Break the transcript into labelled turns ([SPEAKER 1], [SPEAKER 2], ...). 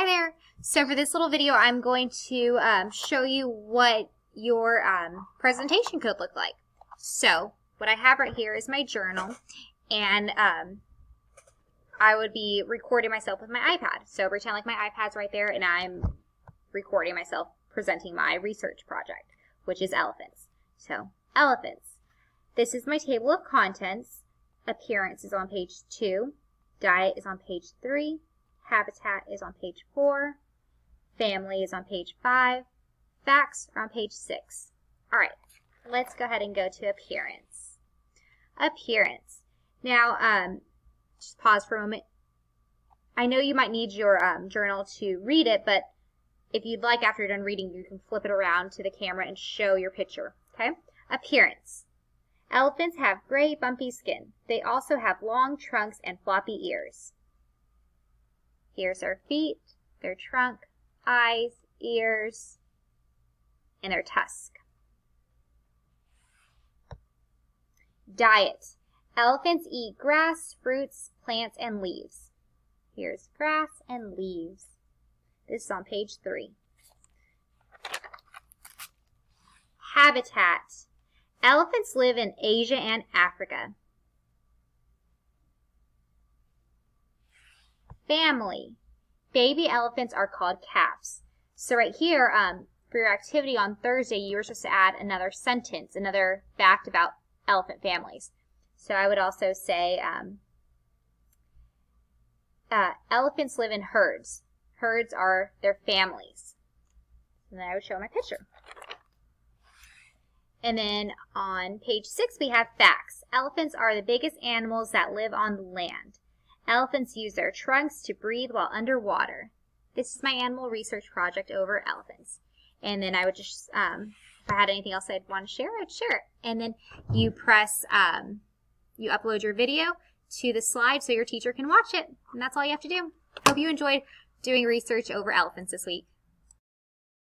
[SPEAKER 1] there. So for this little video, I'm going to show you what your presentation could look like. So what I have right here is my journal, and I would be recording myself with my iPad. So pretend like my iPad's right there, and I'm recording myself presenting my research project, which is elephants. So elephants. This is my table of contents. Appearance is on page 2. Diet is on page 3. Habitat is on page 4. Family is on page 5. Facts are on page 6. All right, let's go ahead and go to appearance. Appearance. Now, just pause for a moment. I know you might need your journal to read it, but if you'd like, after you're done reading, you can flip it around to the camera and show your picture, okay? Appearance. Elephants have gray, bumpy skin. They also have long trunks and floppy ears. Here's their feet, their trunk, eyes, ears, and their tusk. Diet. Elephants eat grass, fruits, plants, and leaves. Here's grass and leaves. This is on page 3. Habitat. Elephants live in Asia and Africa. Family. Baby elephants are called calves. So right here, for your activity on Thursday, you were supposed to add another sentence, another fact about elephant families. So I would also say elephants live in herds. Herds are their families. And then I would show my picture. And then on page 6, we have facts. Elephants are the biggest animals that live on land. Elephants use their trunks to breathe while underwater. This is my animal research project over elephants. And then I would just, if I had anything else I'd want to share, I'd share it. And then you press, you upload your video to the slide so your teacher can watch it. And that's all you have to do. Hope you enjoyed doing research over elephants this week.